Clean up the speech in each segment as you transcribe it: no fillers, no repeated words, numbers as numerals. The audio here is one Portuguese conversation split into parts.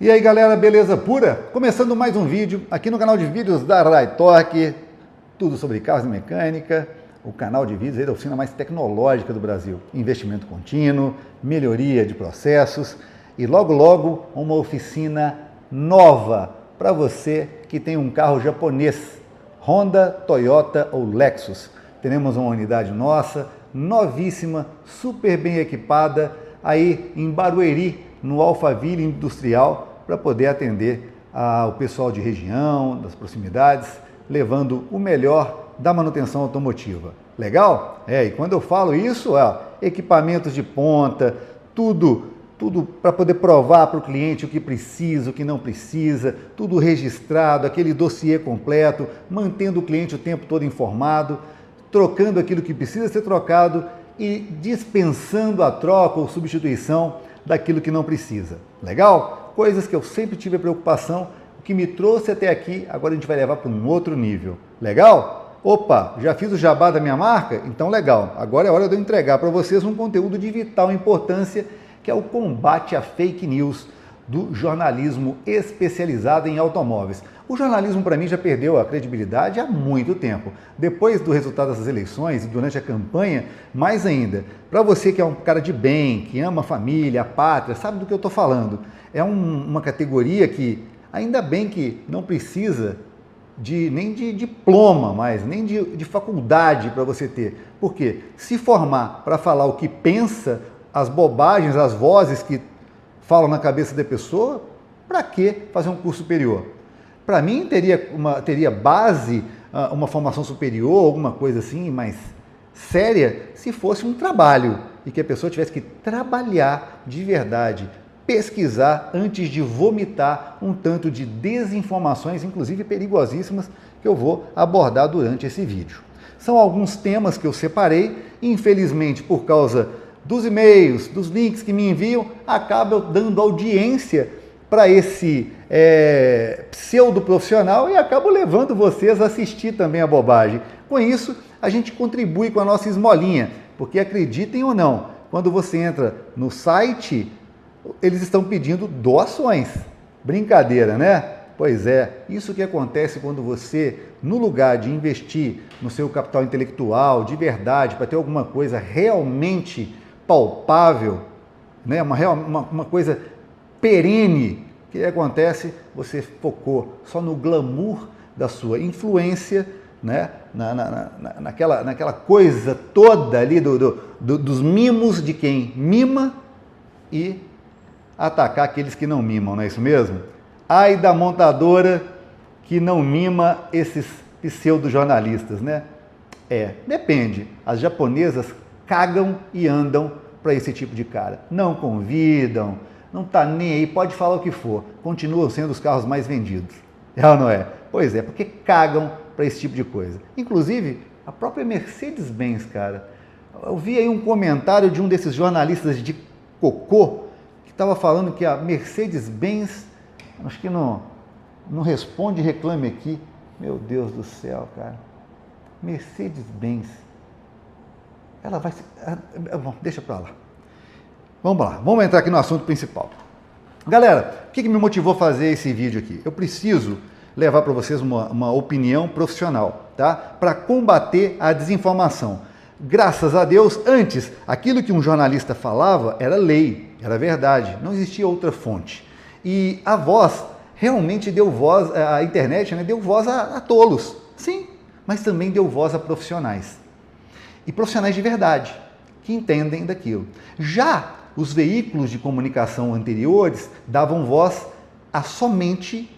E aí galera, beleza pura? Começando mais um vídeo aqui no canal de vídeos da RaiTorque, tudo sobre carros e mecânica, o canal de vídeos aí da oficina mais tecnológica do Brasil. Investimento contínuo, melhoria de processos e logo logo uma oficina nova para você que tem um carro japonês, Honda, Toyota ou Lexus. Teremos uma unidade nossa, novíssima, super bem equipada, aí em Barueri, no Alphaville Industrial, para poder atender o pessoal de região, das proximidades, levando o melhor da manutenção automotiva. Legal? E quando eu falo isso, equipamentos de ponta, tudo para poder provar para o cliente o que precisa, o que não precisa, tudo registrado, aquele dossiê completo, mantendo o cliente o tempo todo informado, trocando aquilo que precisa ser trocado e dispensando a troca ou substituição daquilo que não precisa. Legal? Coisas que eu sempre tive a preocupação, o que me trouxe até aqui, agora a gente vai levar para um outro nível. Legal? Opa, já fiz o jabá da minha marca? Então legal, agora é hora de eu entregar para vocês um conteúdo de vital importância, que é o combate à fake news do jornalismo especializado em automóveis. O jornalismo, para mim, já perdeu a credibilidade há muito tempo. Depois do resultado dessas eleições e durante a campanha, mais ainda. Para você que é um cara de bem, que ama a família, a pátria, sabe do que eu estou falando. É uma categoria que, ainda bem que não precisa nem de diploma mais, nem de faculdade para você ter. Porque se formar para falar o que pensa, as bobagens, as vozes que falam na cabeça da pessoa, para que fazer um curso superior? Para mim, teria base, uma formação superior, alguma coisa assim, mais séria, se fosse um trabalho e que a pessoa tivesse que trabalhar de verdade, pesquisar antes de vomitar um tanto de desinformações, inclusive perigosíssimas, que eu vou abordar durante esse vídeo. São alguns temas que eu separei, infelizmente, por causa dos e-mails, dos links que me enviam, acaba dando audiência para esse pseudo profissional e acabo levando vocês a assistir também a bobagem. Com isso, a gente contribui com a nossa esmolinha, porque acreditem ou não, quando você entra no site, eles estão pedindo doações. Brincadeira, né? Pois é, isso que acontece quando você, no lugar de investir no seu capital intelectual, de verdade, para ter alguma coisa realmente palpável, né? uma coisa perene, o que acontece? Você focou só no glamour da sua influência, né? naquela coisa toda ali dos mimos de quem mima e atacar aqueles que não mimam, não é isso mesmo? Ai da montadora que não mima esses pseudo-jornalistas, né? Depende. As japonesas cagam e andam para esse tipo de cara. Não convidam, não tá nem aí, pode falar o que for. Continuam sendo os carros mais vendidos. É ou não é? Pois é, porque cagam para esse tipo de coisa. Inclusive, a própria Mercedes-Benz, cara. Eu vi aí um comentário de um desses jornalistas de cocô que estava falando que a Mercedes-Benz, acho que não responde Reclame Aqui. Meu Deus do céu, cara. Mercedes-Benz. Ela vai... Bom, deixa para lá. Vamos lá, vamos entrar aqui no assunto principal. Galera, o que me motivou a fazer esse vídeo aqui? Eu preciso levar para vocês uma opinião profissional, tá? Para combater a desinformação. Graças a Deus, antes, aquilo que um jornalista falava era lei, era verdade, não existia outra fonte. E a voz realmente deu voz, a internet, né, deu voz a tolos, sim, mas também deu voz a profissionais. E profissionais de verdade, que entendem daquilo. Já os veículos de comunicação anteriores davam voz a somente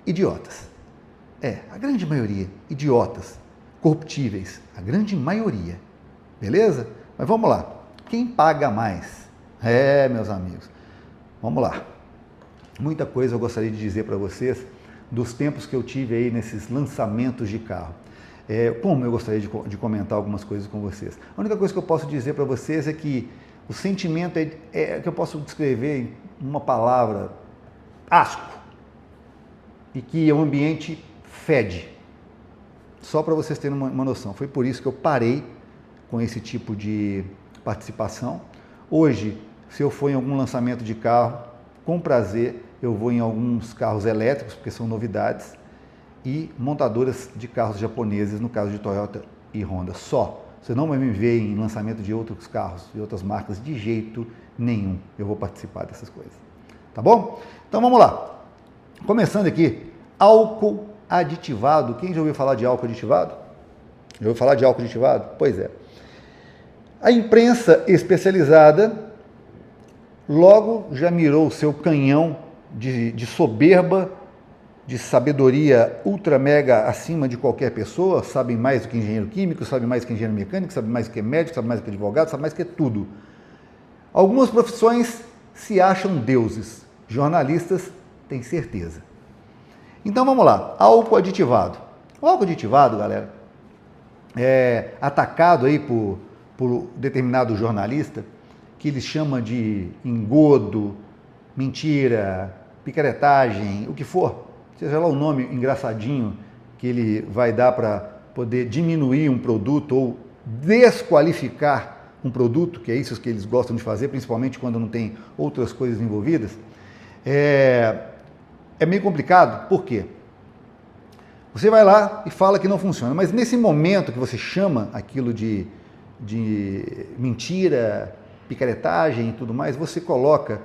idiotas. A grande maioria, idiotas, corruptíveis, a grande maioria. Beleza? Mas vamos lá. Quem paga mais? Meus amigos. Vamos lá. Muita coisa eu gostaria de dizer para vocês dos tempos que eu tive aí nesses lançamentos de carro. Como eu gostaria de comentar algumas coisas com vocês. A única coisa que eu posso dizer para vocês é que o sentimento que eu posso descrever em uma palavra, asco, e que o ambiente fede. Só para vocês terem uma noção. Foi por isso que eu parei com esse tipo de participação. Hoje, se eu for em algum lançamento de carro, com prazer, eu vou em alguns carros elétricos, porque são novidades, e montadoras de carros japoneses, no caso de Toyota e Honda, só. Você não vai me ver em lançamento de outros carros e outras marcas de jeito nenhum. Eu vou participar dessas coisas. Tá bom? Então vamos lá. Começando aqui, álcool aditivado. Quem já ouviu falar de álcool aditivado? Já ouviu falar de álcool aditivado? Pois é. A imprensa especializada logo já mirou o seu canhão de soberba, de sabedoria ultra mega acima de qualquer pessoa, sabem mais do que engenheiro químico, sabem mais do que engenheiro mecânico, sabem mais do que médico, sabem mais do que advogado, sabem mais do que tudo. Algumas profissões se acham deuses, jornalistas têm certeza. Então vamos lá, álcool aditivado. O álcool aditivado, galera, é atacado aí por determinado jornalista, que ele chama de engodo, mentira, picaretagem, o que for, seja lá o nome engraçadinho que ele vai dar para poder diminuir um produto ou desqualificar um produto, que é isso que eles gostam de fazer, principalmente quando não tem outras coisas envolvidas, é meio complicado. Por quê? Você vai lá e fala que não funciona, mas nesse momento que você chama aquilo de mentira, picaretagem e tudo mais, você coloca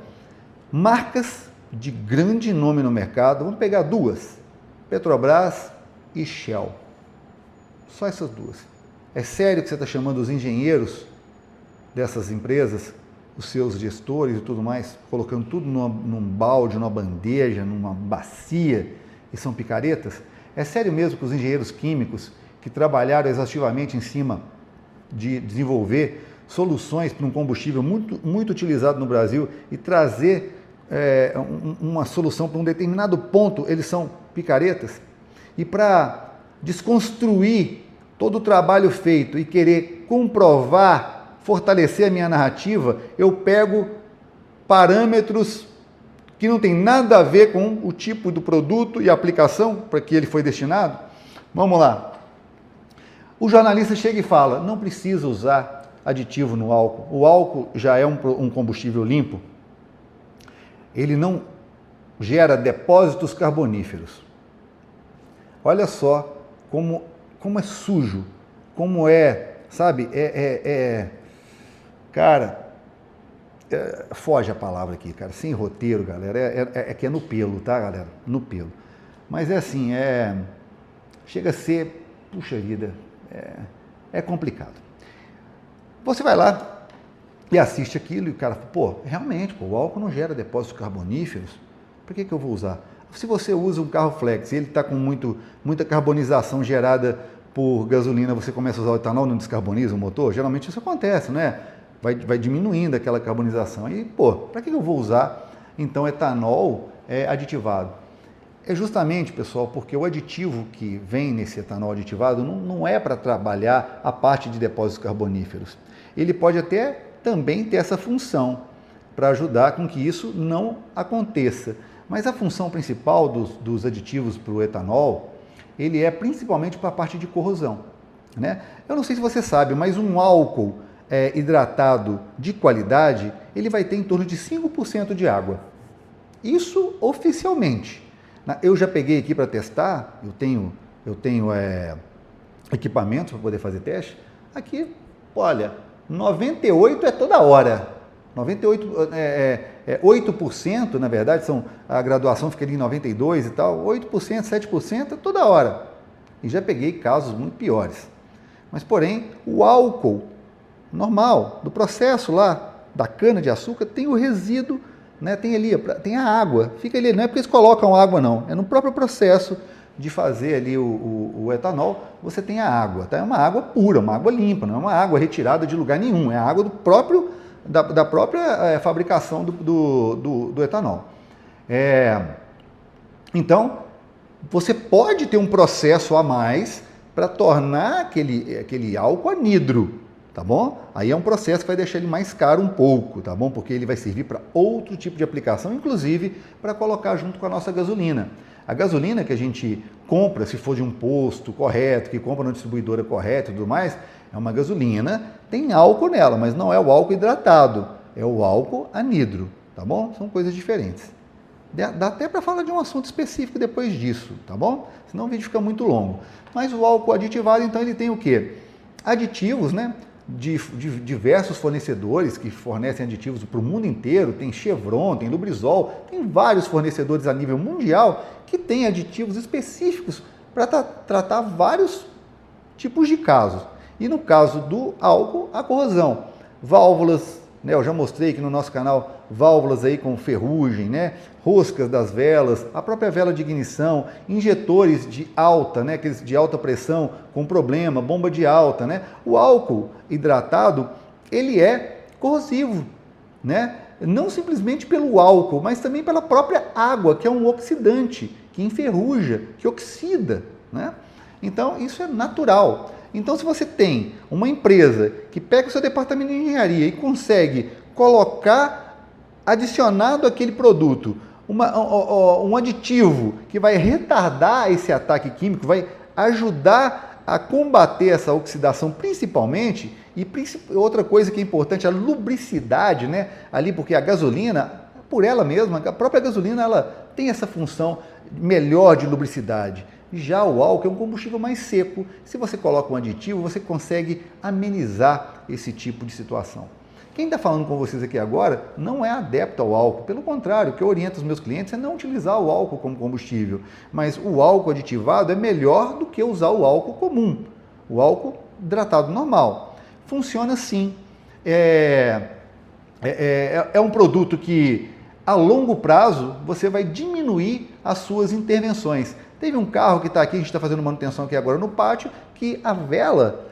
marcas de grande nome no mercado. Vamos pegar duas, Petrobras e Shell. Só essas duas. É sério que você está chamando os engenheiros dessas empresas, os seus gestores e tudo mais, colocando tudo num balde, numa bandeja, numa bacia, e são picaretas? É sério mesmo que os engenheiros químicos que trabalharam exaustivamente em cima de desenvolver soluções para um combustível muito utilizado no Brasil e trazer uma solução para um determinado ponto, eles são picaretas? E para desconstruir todo o trabalho feito e querer comprovar, fortalecer a minha narrativa, eu pego parâmetros que não tem nada a ver com o tipo do produto e a aplicação para que ele foi destinado? Vamos lá. O jornalista chega e fala, não precisa usar aditivo no álcool. O álcool já é um combustível limpo. Ele não gera depósitos carboníferos. Olha só como é sujo, como sabe, cara, foge a palavra aqui, cara, sem roteiro, galera, que é no pelo, tá, galera? No pelo. Mas é assim, chega a ser, puxa vida, é complicado. Você vai lá e assiste aquilo e o cara fala, realmente, o álcool não gera depósitos carboníferos, por que eu vou usar? Se você usa um carro flex e ele está com muita carbonização gerada por gasolina, você começa a usar o etanol, não descarboniza o motor? Geralmente isso acontece, né? Vai diminuindo aquela carbonização. Aí, para que eu vou usar, então, etanol aditivado? É justamente, pessoal, porque o aditivo que vem nesse etanol aditivado não é para trabalhar a parte de depósitos carboníferos. Ele pode até também ter essa função para ajudar com que isso não aconteça. Mas a função principal dos aditivos para o etanol, ele é principalmente para a parte de corrosão, né? Eu não sei se você sabe, mas um álcool hidratado de qualidade, ele vai ter em torno de 5% de água. Isso oficialmente. Eu já peguei aqui para testar, eu tenho equipamentos para poder fazer teste. Aqui, olha, 98 é toda hora. 8%, na verdade, a graduação fica ali em 92% e tal, 8%, 7% toda hora. E já peguei casos muito piores. Mas, porém, o álcool normal, do processo lá, da cana-de-açúcar, tem o resíduo, né, tem a água, fica ali, não é porque eles colocam água não, é no próprio processo de fazer ali o etanol, você tem a água, tá? É uma água pura, uma água limpa, não é uma água retirada de lugar nenhum, é a água da própria fabricação do etanol. Então, você pode ter um processo a mais para tornar aquele álcool anidro, tá bom? Aí é um processo que vai deixar ele mais caro um pouco, tá bom? Porque ele vai servir para outro tipo de aplicação, inclusive para colocar junto com a nossa gasolina. A gasolina que a gente compra, se for de um posto correto, que compra na distribuidora correta e tudo mais, é uma gasolina, tem álcool nela, mas não é o álcool hidratado, é o álcool anidro, tá bom? São coisas diferentes. Dá até para falar de um assunto específico depois disso, tá bom? Senão o vídeo fica muito longo. Mas o álcool aditivado, então, ele tem o quê? Aditivos, né? De diversos fornecedores que fornecem aditivos para o mundo inteiro. Tem Chevron, tem Lubrizol, tem vários fornecedores a nível mundial que têm aditivos específicos para tratar vários tipos de casos. E no caso do álcool, a corrosão. Válvulas, né? Eu já mostrei aqui no nosso canal válvulas aí com ferrugem, né? Roscas das velas, a própria vela de ignição, injetores de alta, né? Aqueles de alta pressão com problema, bomba de alta, né? O álcool hidratado, ele é corrosivo, né? Não simplesmente pelo álcool, mas também pela própria água, que é um oxidante, que enferruja, que oxida, né? Então, isso é natural. Então, se você tem uma empresa que pega o seu departamento de engenharia e consegue colocar, adicionado àquele produto, um aditivo que vai retardar esse ataque químico, vai ajudar a combater essa oxidação principalmente, e outra coisa que é importante, a lubricidade, né? Ali, porque a gasolina, por ela mesma, a própria gasolina, ela tem essa função melhor de lubricidade. Já o álcool é um combustível mais seco. Se você coloca um aditivo, você consegue amenizar esse tipo de situação. Quem está falando com vocês aqui agora não é adepto ao álcool. Pelo contrário, o que eu oriento os meus clientes é não utilizar o álcool como combustível. Mas o álcool aditivado é melhor do que usar o álcool comum. O álcool hidratado normal. Funciona assim. É um produto que, a longo prazo, você vai diminuir as suas intervenções. Teve um carro que está aqui, a gente está fazendo manutenção aqui agora no pátio, que a vela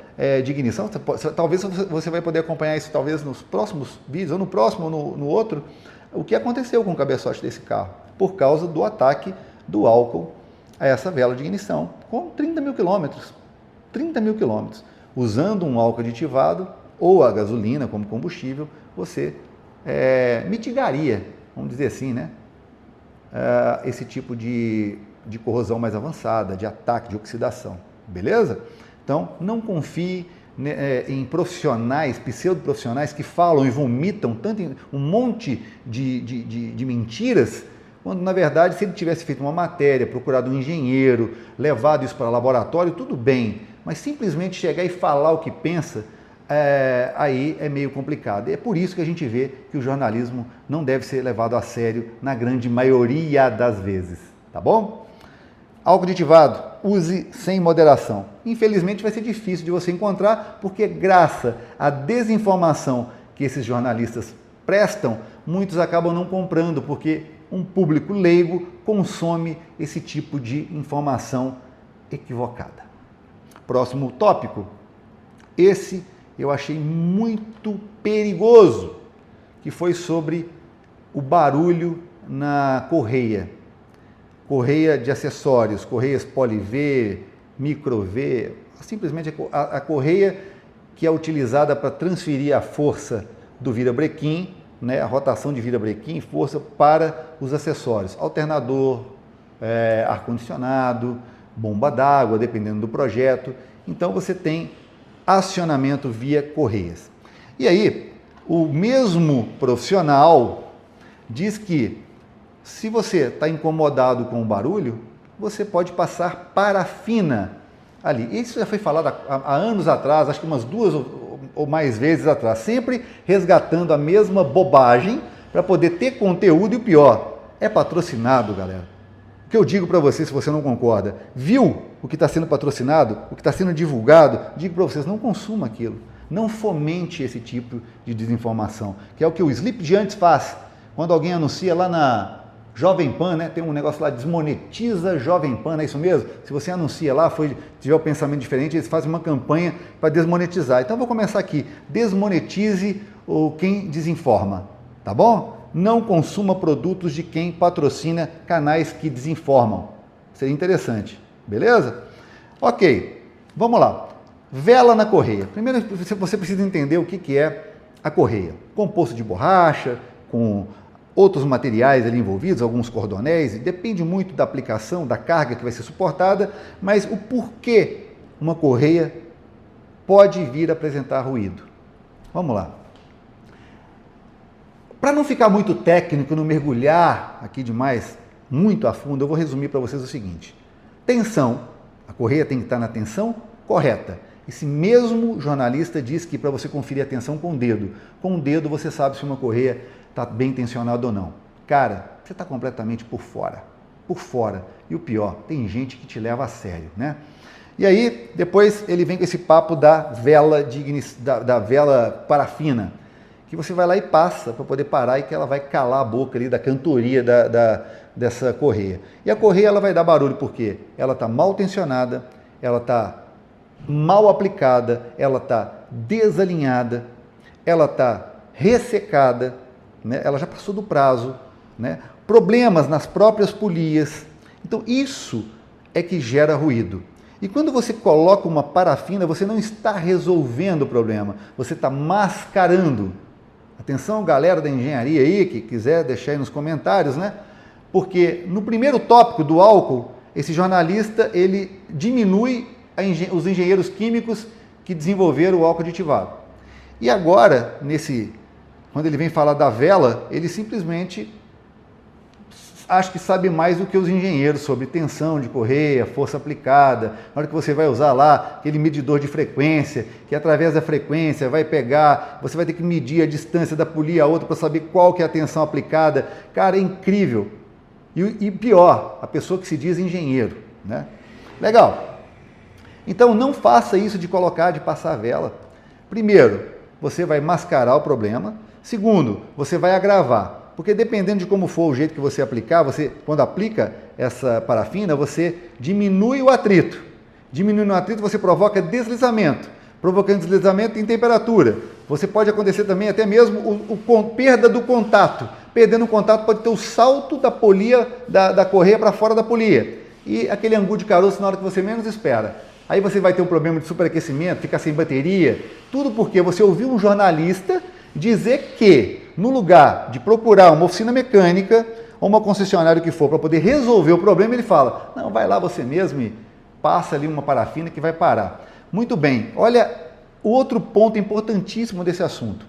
de ignição, talvez você vai poder acompanhar isso talvez nos próximos vídeos, ou no próximo ou no outro, o que aconteceu com o cabeçote desse carro, por causa do ataque do álcool a essa vela de ignição, com 30 mil quilômetros. 30 mil quilômetros. Usando um álcool aditivado ou a gasolina como combustível, você mitigaria, vamos dizer assim, né? Esse tipo de corrosão mais avançada, de ataque, de oxidação, beleza? Então, não confie em profissionais, pseudoprofissionais que falam e vomitam um monte de mentiras, quando na verdade, se ele tivesse feito uma matéria, procurado um engenheiro, levado isso para laboratório, tudo bem, mas simplesmente chegar e falar o que pensa, aí é meio complicado. É por isso que a gente vê que o jornalismo não deve ser levado a sério na grande maioria das vezes, tá bom? Álcool aditivado, use sem moderação. Infelizmente vai ser difícil de você encontrar, porque graças à desinformação que esses jornalistas prestam, muitos acabam não comprando, porque um público leigo consome esse tipo de informação equivocada. Próximo tópico, esse eu achei muito perigoso, que foi sobre o barulho na correia. Correia de acessórios, correias Poli-V, Micro-V, simplesmente a correia que é utilizada para transferir a força do virabrequim, né, a rotação de virabrequim, força para os acessórios, alternador, ar-condicionado, bomba d'água, dependendo do projeto. Então você tem acionamento via correias. E aí, o mesmo profissional diz que se você está incomodado com o barulho, você pode passar parafina ali. Isso já foi falado há anos atrás, acho que umas 2 ou mais vezes atrás, sempre resgatando a mesma bobagem para poder ter conteúdo, e o pior, é patrocinado, galera. O que eu digo para você, se você não concorda, viu o que está sendo patrocinado, o que está sendo divulgado, digo para vocês, não consuma aquilo. Não fomente esse tipo de desinformação, que é o que o Sleep Giants faz. Quando alguém anuncia lá na Jovem Pan, né? Tem um negócio lá, desmonetiza Jovem Pan, não é isso mesmo? Se você anuncia lá, tiver um pensamento diferente, eles fazem uma campanha para desmonetizar. Então, eu vou começar aqui. Desmonetize quem desinforma, tá bom? Não consuma produtos de quem patrocina canais que desinformam. Seria interessante, beleza? Ok, vamos lá. Vela na correia. Primeiro, você precisa entender o que é a correia. Composto de borracha, com outros materiais ali envolvidos, alguns cordonéis, depende muito da aplicação, da carga que vai ser suportada, mas o porquê uma correia pode vir a apresentar ruído. Vamos lá. Para não ficar muito técnico, não mergulhar aqui demais, muito a fundo, eu vou resumir para vocês o seguinte. Tensão, a correia tem que estar na tensão correta. Esse mesmo jornalista diz que para você conferir a tensão com o dedo você sabe se uma correia está bem tensionada ou não. Cara, você está completamente por fora. Por fora. E o pior, tem gente que te leva a sério, né? E aí, depois ele vem com esse papo da vela, da vela parafina, que você vai lá e passa para poder parar e que ela vai calar a boca ali da cantoria dessa correia. E a correia ela vai dar barulho porque ela está mal tensionada, ela está mal aplicada, ela está desalinhada, ela está ressecada, né? Ela já passou do prazo, né? Problemas nas próprias polias. Então isso é que gera ruído. E quando você coloca uma parafina, você não está resolvendo o problema, você está mascarando. Atenção, galera da engenharia aí, que quiser deixar aí nos comentários, né? Porque no primeiro tópico do álcool, esse jornalista, ele diminui os engenheiros químicos que desenvolveram o álcool aditivado. E agora, quando ele vem falar da vela, ele simplesmente acho que sabe mais do que os engenheiros sobre tensão de correia, força aplicada. Na hora que você vai usar lá aquele medidor de frequência, que através da frequência vai pegar, você vai ter que medir a distância da polia a outra para saber qual que é a tensão aplicada. Cara, é incrível. E pior, a pessoa que se diz engenheiro, né? Legal. Então não faça isso de passar a vela. Primeiro, você vai mascarar o problema. Segundo, você vai agravar. Porque dependendo de como for o jeito que você aplicar, quando aplica essa parafina, você diminui o atrito. Diminuindo o atrito, você provoca deslizamento. Provocando deslizamento em temperatura. Você pode acontecer também até mesmo perda do contato. Perdendo o contato pode ter o salto da polia, da correia para fora da polia. E aquele angu de caroço na hora que você menos espera. Aí você vai ter um problema de superaquecimento, ficar sem bateria. Tudo porque você ouviu um jornalista dizer que, no lugar de procurar uma oficina mecânica ou uma concessionária que for para poder resolver o problema, ele fala, não, vai lá você mesmo e passa ali uma parafina que vai parar. Muito bem, olha o outro ponto importantíssimo desse assunto.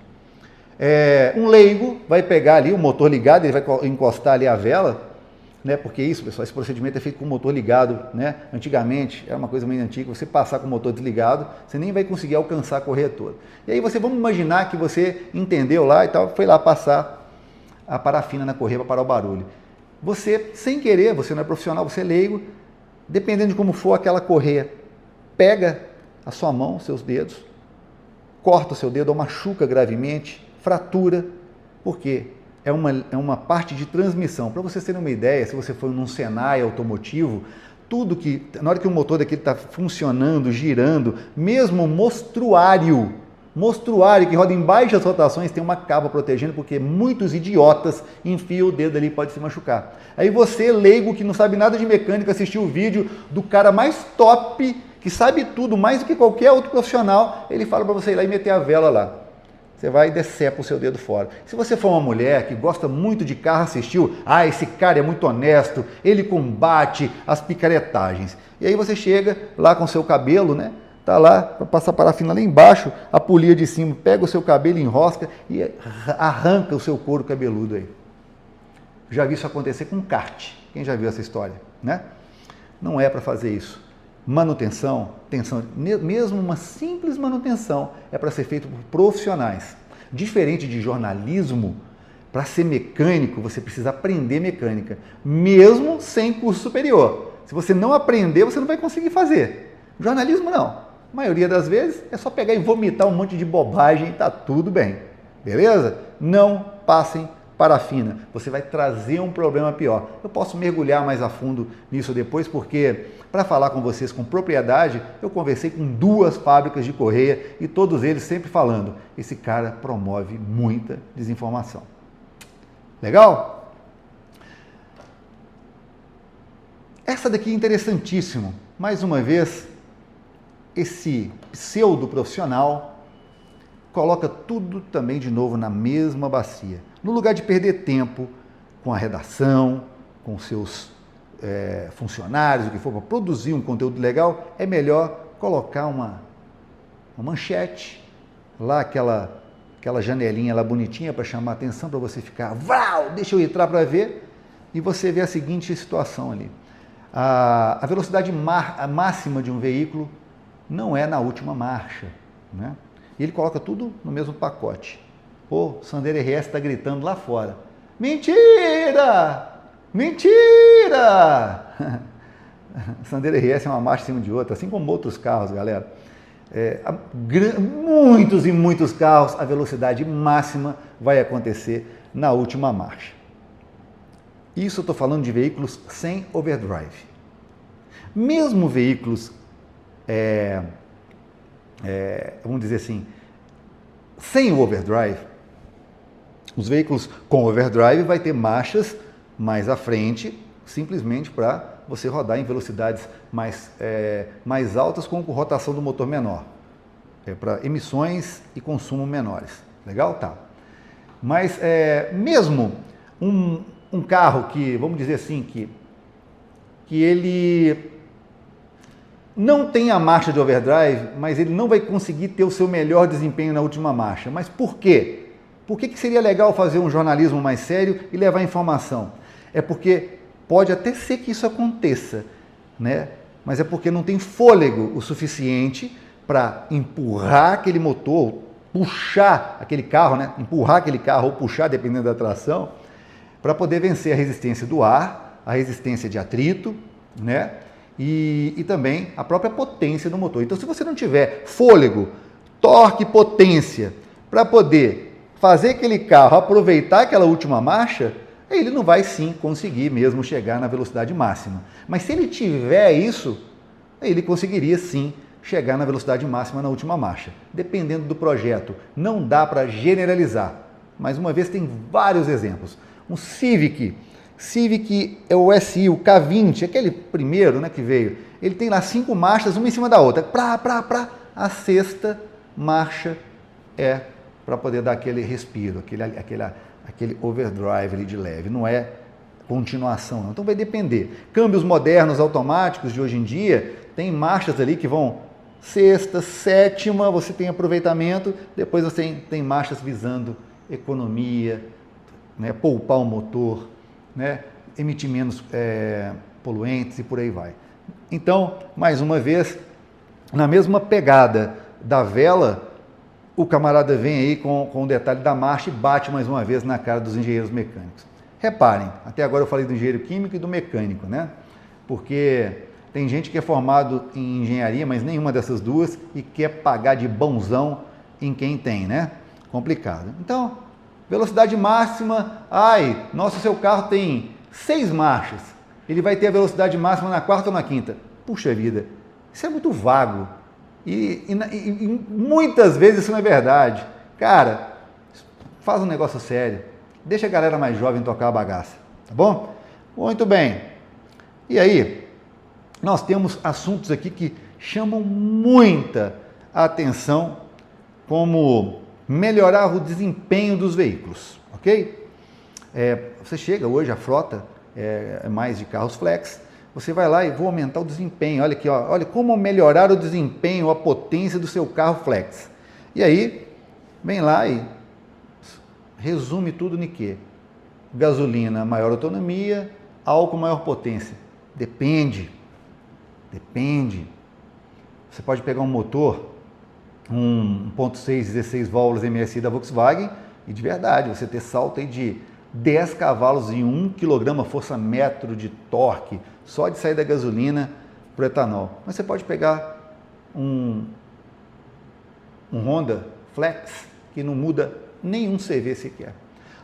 Um leigo vai pegar ali o motor ligado, ele vai encostar ali a vela, né? Porque isso, pessoal, esse procedimento é feito com o motor ligado, né? Antigamente, era uma coisa meio antiga, você passar com o motor desligado, você nem vai conseguir alcançar a correia toda. E aí vamos imaginar que você entendeu lá e tal, foi lá passar a parafina na correia para parar o barulho. Você, sem querer, você não é profissional, você é leigo, dependendo de como for aquela correia, pega a sua mão, seus dedos, corta o seu dedo ou machuca gravemente, fratura, por quê? É uma parte de transmissão. Para vocês terem uma ideia, se você for num Senai automotivo, tudo que, na hora que o motor daquele está funcionando, girando, mesmo o mostruário que roda em baixas rotações tem uma capa protegendo, porque muitos idiotas enfiam o dedo ali e pode se machucar. Aí você, leigo, que não sabe nada de mecânica, assistiu o vídeo do cara mais top, que sabe tudo, mais do que qualquer outro profissional, ele fala para você ir lá e meter a vela lá. Você vai e decepa o seu dedo fora. Se você for uma mulher que gosta muito de carro, assistiu, esse cara é muito honesto, ele combate as picaretagens. E aí você chega lá com o seu cabelo, né? Tá lá, para passar parafina lá embaixo, a polia de cima, pega o seu cabelo, enrosca e arranca o seu couro cabeludo aí. Já vi isso acontecer com kart. Quem já viu essa história, né? Não é para fazer isso. Manutenção, mesmo uma simples manutenção, é para ser feito por profissionais. Diferente de jornalismo, para ser mecânico, você precisa aprender mecânica, mesmo sem curso superior. Se você não aprender, você não vai conseguir fazer. Jornalismo não. A maioria das vezes é só pegar e vomitar um monte de bobagem e está tudo bem. Beleza? Não passem parafina. Você vai trazer um problema pior. Eu posso mergulhar mais a fundo nisso depois, porque para falar com vocês com propriedade, eu conversei com 2 fábricas de correia e todos eles sempre falando, esse cara promove muita desinformação. Legal? Essa daqui é interessantíssimo. Mais uma vez, esse pseudo profissional coloca tudo também de novo na mesma bacia. No lugar de perder tempo com a redação, com seus funcionários, o que for, para produzir um conteúdo legal, é melhor colocar uma manchete, lá aquela aquela janelinha lá bonitinha para chamar a atenção, para você ficar, uau, deixa eu entrar para ver, e você vê a seguinte situação ali. A velocidade máxima de um veículo não é na última marcha, né? E ele coloca tudo no mesmo pacote. O Sandero RS está gritando lá fora. Mentira! Mentira! Sandero RS é uma marcha em cima de outra, assim como outros carros, galera. Muitos e muitos carros, a velocidade máxima vai acontecer na última marcha. Isso eu estou falando de veículos sem overdrive. Mesmo veículos, vamos dizer assim, sem o overdrive, os veículos com overdrive vai ter marchas mais à frente, simplesmente para você rodar em velocidades mais altas com rotação do motor menor, para emissões e consumo menores. Legal? Tá. Mas mesmo um carro que, vamos dizer assim, que ele não tem a marcha de overdrive, mas ele não vai conseguir ter o seu melhor desempenho na última marcha. Mas por quê? Por que seria legal fazer um jornalismo mais sério e levar informação? É porque pode até ser que isso aconteça, né? Mas é porque não tem fôlego o suficiente para empurrar aquele motor, puxar aquele carro, né? Empurrar aquele carro ou puxar, dependendo da tração, para poder vencer a resistência do ar, a resistência de atrito, né? E também a própria potência do motor. Então, se você não tiver fôlego, torque e potência para poder fazer aquele carro aproveitar aquela última marcha, ele não vai sim conseguir mesmo chegar na velocidade máxima. Mas se ele tiver isso, ele conseguiria sim chegar na velocidade máxima na última marcha, dependendo do projeto. Não dá para generalizar. Mais uma vez, tem vários exemplos. Um Civic é o SI, o K20, aquele primeiro, né, que veio, ele tem lá 5 marchas, uma em cima da outra. A sexta marcha é para poder dar aquele respiro, aquele overdrive ali de leve, não é continuação não. Então vai depender. Câmbios modernos automáticos de hoje em dia, tem marchas ali que vão sexta, sétima, você tem aproveitamento, depois você tem marchas visando economia, né, poupar o motor, né, emitir menos poluentes e por aí vai. Então, mais uma vez, na mesma pegada da vela, o camarada vem aí com o detalhe da marcha e bate mais uma vez na cara dos engenheiros mecânicos. Reparem, até agora eu falei do engenheiro químico e do mecânico, né? Porque tem gente que é formado em engenharia, mas nenhuma dessas duas, e quer pagar de bonzão em quem tem, né? Complicado. Então, velocidade máxima, nossa, seu carro tem 6 marchas, ele vai ter a velocidade máxima na quarta ou na quinta. Puxa vida, isso é muito vago. E muitas vezes isso não é verdade. Cara, faz um negócio sério. Deixa a galera mais jovem tocar a bagaça, tá bom? Muito bem. E aí, nós temos assuntos aqui que chamam muita atenção, como melhorar o desempenho dos veículos, ok? Você chega hoje, a frota é mais de carros flex, você vai lá e vou aumentar o desempenho. Olha aqui, olha como melhorar o desempenho, a potência do seu carro flex. E aí, vem lá e resume tudo em quê? Gasolina, maior autonomia, álcool, maior potência. Depende. Você pode pegar um motor, um 1.6, 16 válvulas MSI da Volkswagen, e de verdade, você ter salto aí de 10 cavalos e 1 kg força-metro de torque, só de sair da gasolina para o etanol. Mas você pode pegar um Honda Flex, que não muda nenhum CV sequer.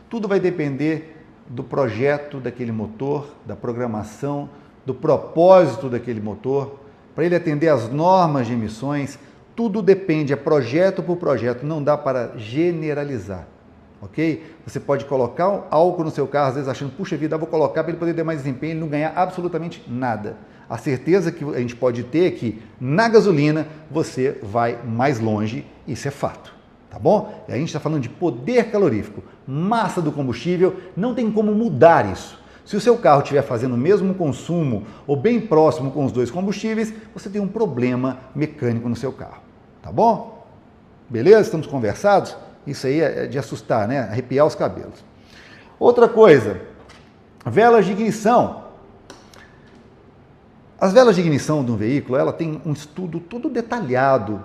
Tudo vai depender do projeto daquele motor, da programação, do propósito daquele motor, para ele atender às normas de emissões. Tudo depende, é projeto por projeto, não dá para generalizar. Ok? Você pode colocar álcool no seu carro, às vezes achando, puxa vida, vou colocar para ele poder ter mais desempenho e não ganhar absolutamente nada. A certeza que a gente pode ter é que na gasolina você vai mais longe, isso é fato, tá bom? E a gente está falando de poder calorífico, massa do combustível, não tem como mudar isso. Se o seu carro estiver fazendo o mesmo consumo ou bem próximo com os dois combustíveis, você tem um problema mecânico no seu carro, tá bom? Beleza? Estamos conversados? Isso aí é de assustar, né? Arrepiar os cabelos. Outra coisa, velas de ignição. As velas de ignição de um veículo, ela tem um estudo todo detalhado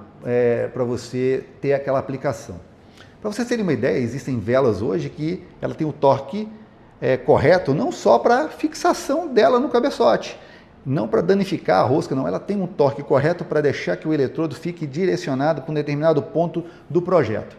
para você ter aquela aplicação. Para vocês terem uma ideia, existem velas hoje que ela tem o torque correto, não só para fixação dela no cabeçote, não para danificar a rosca, não. Ela tem um torque correto para deixar que o eletrodo fique direcionado para um determinado ponto do projeto.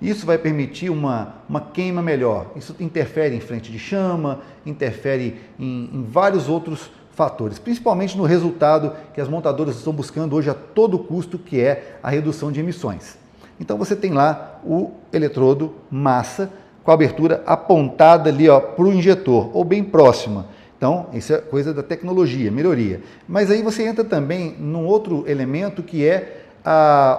Isso vai permitir uma queima melhor. Isso interfere em frente de chama, interfere em vários outros fatores, principalmente no resultado que as montadoras estão buscando hoje a todo custo, que é a redução de emissões. Então você tem lá o eletrodo massa com a abertura apontada ali para o injetor, ou bem próxima. Então, isso é coisa da tecnologia, melhoria. Mas aí você entra também num outro elemento que é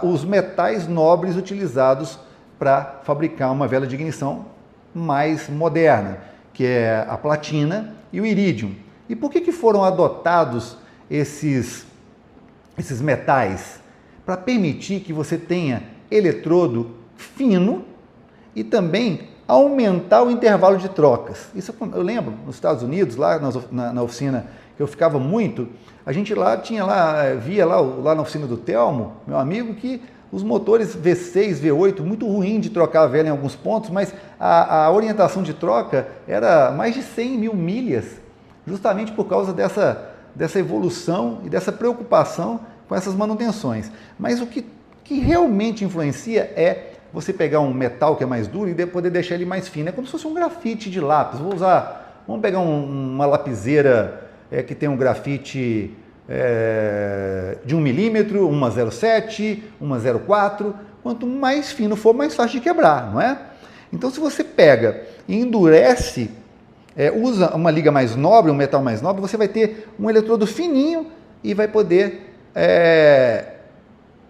os metais nobres utilizados para fabricar uma vela de ignição mais moderna, que é a platina e o irídio. E por que foram adotados esses metais? Para permitir que você tenha eletrodo fino e também aumentar o intervalo de trocas. Isso eu lembro, nos Estados Unidos, lá na oficina que eu ficava muito, a gente via lá na oficina do Telmo, meu amigo, que os motores V6, V8, muito ruim de trocar a vela em alguns pontos, mas a orientação de troca era mais de 100 mil milhas, justamente por causa dessa evolução e dessa preocupação com essas manutenções. Mas o que realmente influencia é você pegar um metal que é mais duro e poder deixar ele mais fino. É como se fosse um grafite de lápis. Vamos pegar uma lapiseira que tem um grafite de 1 milímetro, uma 0,7, uma 0,4. Quanto mais fino for, mais fácil de quebrar, não é? Então, se você pega e endurece, usa uma liga mais nobre, um metal mais nobre, você vai ter um eletrodo fininho e vai poder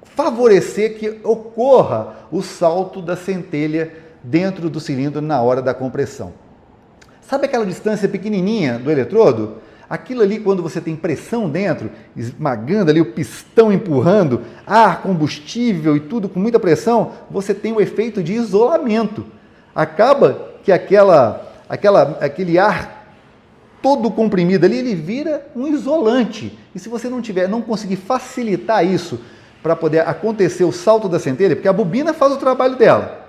favorecer que ocorra o salto da centelha dentro do cilindro na hora da compressão. Sabe aquela distância pequenininha do eletrodo? Aquilo ali, quando você tem pressão dentro, esmagando ali o pistão, empurrando ar, combustível e tudo com muita pressão, você tem o efeito de isolamento. Acaba que aquele ar todo comprimido ali, ele vira um isolante. E se você não conseguir facilitar isso para poder acontecer o salto da centelha, porque a bobina faz o trabalho dela,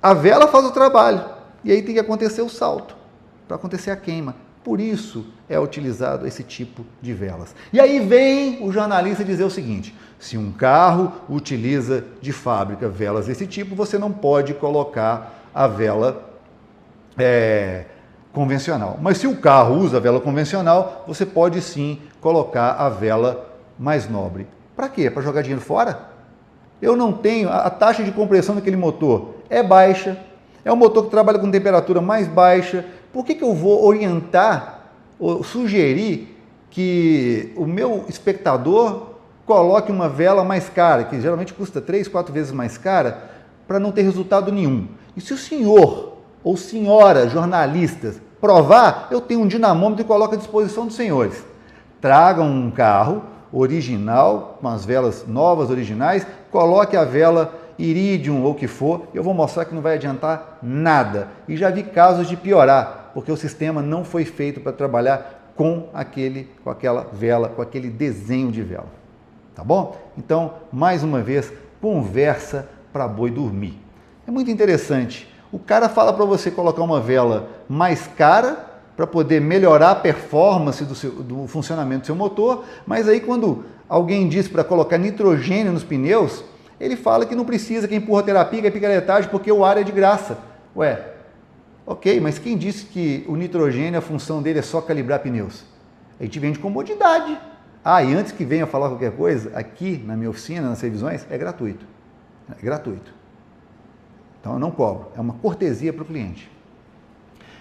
a vela faz o trabalho, e aí tem que acontecer o salto, para acontecer a queima. Por isso é utilizado esse tipo de velas. E aí vem o jornalista dizer o seguinte: se um carro utiliza de fábrica velas desse tipo, você não pode colocar a vela convencional. Mas se o carro usa a vela convencional, você pode sim colocar a vela mais nobre. Para quê? Para jogar dinheiro fora? Eu não tenho, a taxa de compressão daquele motor é baixa, é um motor que trabalha com temperatura mais baixa. Por que eu vou orientar ou sugerir que o meu espectador coloque uma vela mais cara, que geralmente custa 3, 4 vezes mais cara, para não ter resultado nenhum? E se o senhor ou senhora jornalistas provar, eu tenho um dinamômetro e coloco à disposição dos senhores. Tragam um carro original, com as velas novas, originais, coloque a vela iridium ou o que for, eu vou mostrar que não vai adiantar nada. E já vi casos de piorar, porque o sistema não foi feito para trabalhar com aquela vela, com aquele desenho de vela. Tá bom? Então, mais uma vez, conversa para boi dormir. É muito interessante. O cara fala para você colocar uma vela mais cara, para poder melhorar a performance do funcionamento do seu motor, mas aí quando alguém diz para colocar nitrogênio nos pneus, ele fala que não precisa, que empurra terapia, que é picaretagem, porque o ar é de graça. Ué, ok, mas quem disse que o nitrogênio, a função dele é só calibrar pneus? A gente vende comodidade. E antes que venha falar qualquer coisa, aqui na minha oficina, nas revisões, é gratuito. É gratuito. Então eu não cobro, é uma cortesia para o cliente.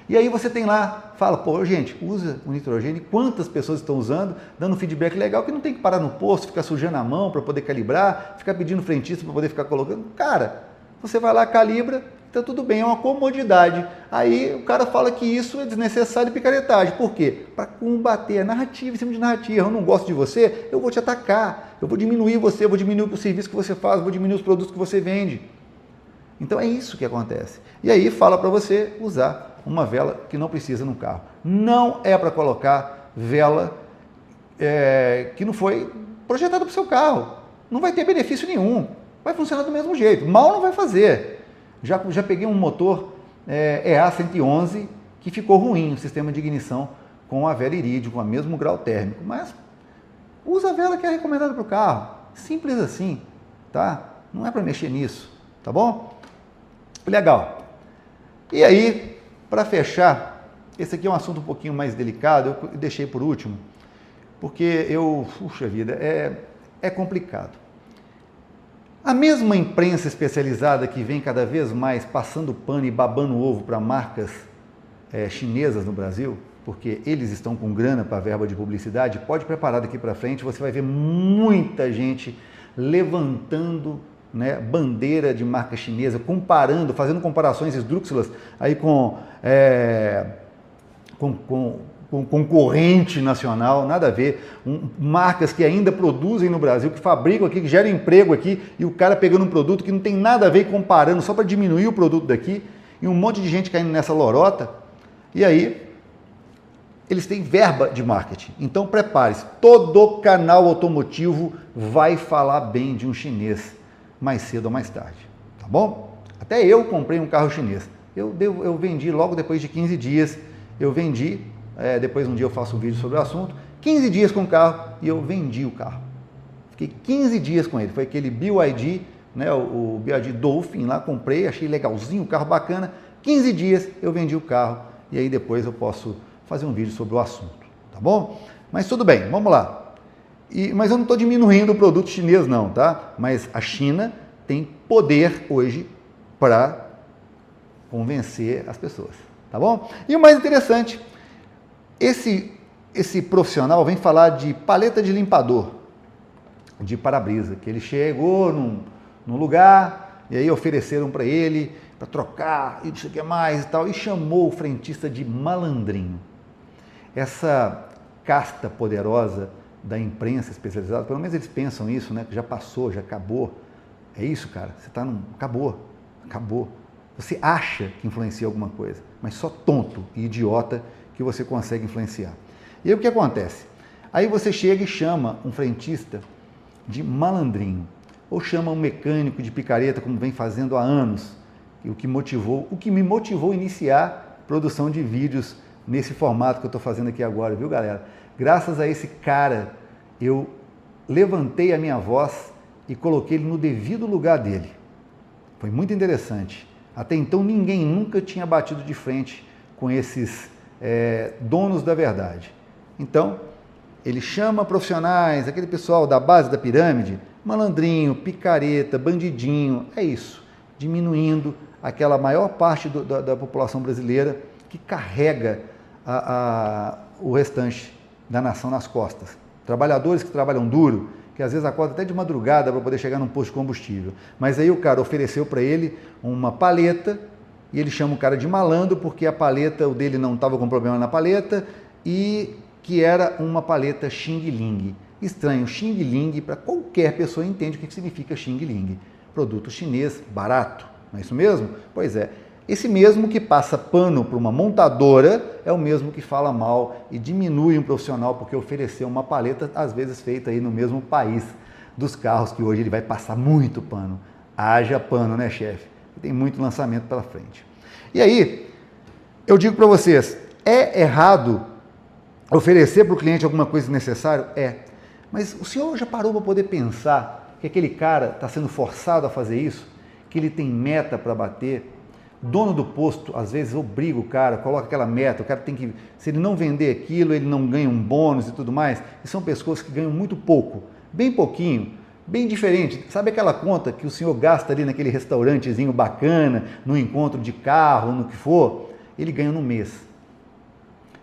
E aí você tem lá, fala, gente, usa o nitrogênio, quantas pessoas estão usando, dando feedback legal, que não tem que parar no posto, ficar sujando a mão para poder calibrar, ficar pedindo frentista para poder ficar colocando. Cara, você vai lá, calibra, Então tudo bem, é uma comodidade. Aí o cara fala que isso é desnecessário e picaretagem. Por quê? Para combater a narrativa em cima de narrativa. Eu não gosto de você, eu vou te atacar. Eu vou diminuir você, eu vou diminuir o serviço que você faz, eu vou diminuir os produtos que você vende. Então é isso que acontece. E aí fala para você usar uma vela que não precisa no carro. Não é para colocar vela que não foi projetada para o seu carro. Não vai ter benefício nenhum. Vai funcionar do mesmo jeito. Mal não vai fazer. Já peguei um motor EA111 que ficou ruim o sistema de ignição com a vela irídio, com o mesmo grau térmico. Mas usa a vela que é recomendada para o carro. Simples assim, tá? Não é para mexer nisso, tá bom? Legal. E aí, para fechar, esse aqui é um assunto um pouquinho mais delicado, eu deixei por último, porque puxa vida, é complicado. A mesma imprensa especializada que vem cada vez mais passando pano e babando ovo para marcas chinesas no Brasil, porque eles estão com grana para verba de publicidade, pode preparar daqui para frente, você vai ver muita gente levantando, né, bandeira de marca chinesa, comparando, fazendo comparações esdrúxulas aí com concorrente nacional, nada a ver, marcas que ainda produzem no Brasil, que fabricam aqui, que geram emprego aqui, e o cara pegando um produto que não tem nada a ver e comparando só para diminuir o produto daqui, e um monte de gente caindo nessa lorota, e aí eles têm verba de marketing. Então prepare-se, todo canal automotivo vai falar bem de um chinês, mais cedo ou mais tarde, tá bom? Até eu comprei um carro chinês, eu vendi logo depois de 15 dias, eu vendi, depois um dia eu faço um vídeo sobre o assunto, 15 dias com o carro e eu vendi o carro. Fiquei 15 dias com ele, foi aquele BYD, né, o BYD Dolphin lá, comprei, achei legalzinho, o carro bacana, 15 dias eu vendi o carro e aí depois eu posso fazer um vídeo sobre o assunto, tá bom? Mas tudo bem, vamos lá. Mas eu não estou diminuindo o produto chinês não, tá? Mas a China tem poder hoje para convencer as pessoas, tá bom? E o mais interessante, esse profissional vem falar de paleta de limpador, de para-brisa, que ele chegou num lugar e aí ofereceram para ele para trocar e não sei o que mais e tal, e chamou o frentista de malandrinho. Essa casta poderosa da imprensa especializada, pelo menos eles pensam isso, né? Que já passou, já acabou. É isso, cara, você está acabou. Você acha que influencia alguma coisa, mas só tonto e idiota que você consegue influenciar. E aí o que acontece? Aí você chega e chama um frentista de malandrinho, ou chama um mecânico de picareta, como vem fazendo há anos, o que me motivou a iniciar a produção de vídeos nesse formato que eu estou fazendo aqui agora, viu, galera? Graças a esse cara, eu levantei a minha voz e coloquei ele no devido lugar dele. Foi muito interessante. Até então, ninguém nunca tinha batido de frente com esses donos da verdade. Então, ele chama profissionais, aquele pessoal da base da pirâmide, malandrinho, picareta, bandidinho, é isso, diminuindo aquela maior parte da população brasileira que carrega o restante da nação nas costas. Trabalhadores que trabalham duro, que às vezes acordam até de madrugada para poder chegar num posto de combustível. Mas aí o cara ofereceu para ele uma paleta e ele chama o cara de malandro porque a paleta, o dele não estava com problema na paleta e que era uma paleta Xing Ling. Estranho, Xing Ling, para qualquer pessoa entende o que significa Xing Ling. Produto chinês barato, não é isso mesmo? Pois é. Esse mesmo que passa pano para uma montadora é o mesmo que fala mal e diminui um profissional porque ofereceu uma paleta, às vezes feita aí no mesmo país dos carros, que hoje ele vai passar muito pano. Haja pano, né, chefe? Tem muito lançamento pela frente. E aí, eu digo para vocês, é errado oferecer para o cliente alguma coisa necessária? É. Mas o senhor já parou para poder pensar que aquele cara está sendo forçado a fazer isso? Que ele tem meta para bater? Dono do posto, às vezes, obriga o cara, coloca aquela meta, o cara tem que, se ele não vender aquilo, ele não ganha um bônus e tudo mais, e são pessoas que ganham muito pouco, bem pouquinho, bem diferente. Sabe aquela conta que o senhor gasta ali naquele restaurantezinho bacana, no encontro de carro, no que for, ele ganha no mês.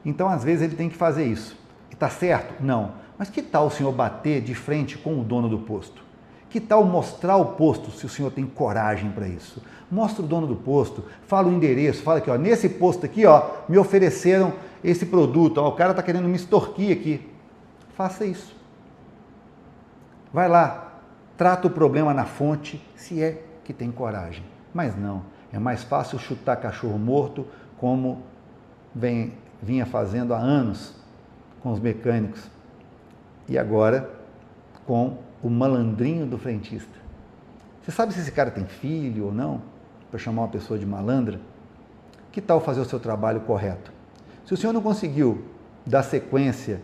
Então, às vezes, ele tem que fazer isso. Está certo? Não. Mas que tal o senhor bater de frente com o dono do posto? Que tal mostrar o posto, se o senhor tem coragem para isso? Mostra o dono do posto, fala o endereço, fala aqui, ó, nesse posto aqui, ó, me ofereceram esse produto, ó, o cara está querendo me extorquir aqui. Faça isso. Vai lá, trata o problema na fonte, se é que tem coragem. Mas não, é mais fácil chutar cachorro morto, como vinha fazendo há anos com os mecânicos. E agora, com o malandrinho do frentista. Você sabe se esse cara tem filho ou não? Para chamar uma pessoa de malandra? Que tal fazer o seu trabalho correto? Se o senhor não conseguiu dar sequência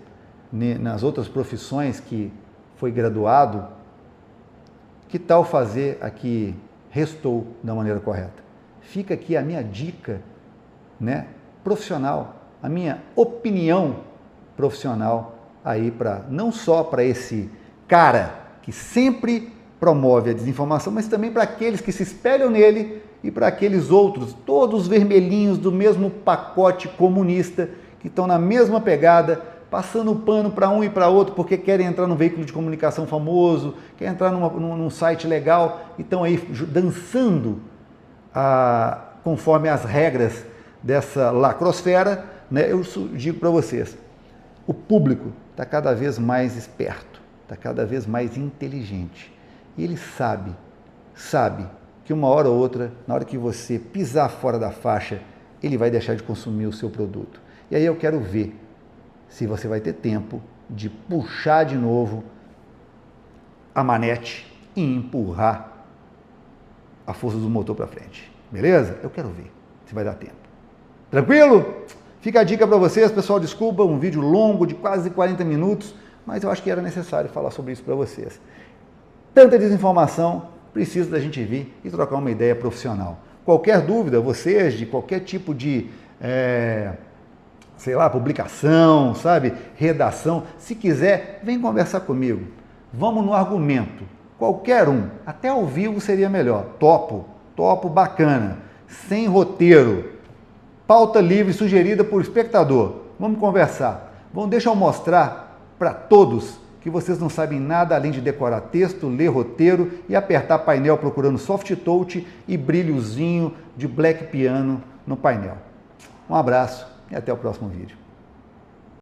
nas outras profissões que foi graduado, que tal fazer a que restou da maneira correta? Fica aqui a minha dica, né, profissional, a minha opinião profissional aí não só para esse cara que sempre promove a desinformação, mas também para aqueles que se espelham nele e para aqueles outros, todos vermelhinhos do mesmo pacote comunista, que estão na mesma pegada, passando o pano para um e para outro, porque querem entrar num veículo de comunicação famoso, querem entrar num site legal, e estão aí dançando conforme as regras dessa lacrosfera, né? Eu digo para vocês, o público está cada vez mais esperto, está cada vez mais inteligente. E ele sabe que uma hora ou outra, na hora que você pisar fora da faixa, ele vai deixar de consumir o seu produto. E aí eu quero ver se você vai ter tempo de puxar de novo a manete e empurrar a força do motor para frente. Beleza? Eu quero ver se vai dar tempo. Tranquilo? Fica a dica para vocês, pessoal. Desculpa, um vídeo longo de quase 40 minutos, mas eu acho que era necessário falar sobre isso para vocês. Tanta desinformação, precisa da gente vir e trocar uma ideia profissional. Qualquer dúvida, vocês, de qualquer tipo de, publicação, sabe, redação, se quiser, vem conversar comigo. Vamos no argumento. Qualquer um, até ao vivo seria melhor. Topo, bacana, sem roteiro, pauta livre sugerida por espectador. Vamos conversar. Deixa eu mostrar para todos que vocês não sabem nada além de decorar texto, ler roteiro e apertar painel procurando soft touch e brilhozinho de black piano no painel. Um abraço e até o próximo vídeo.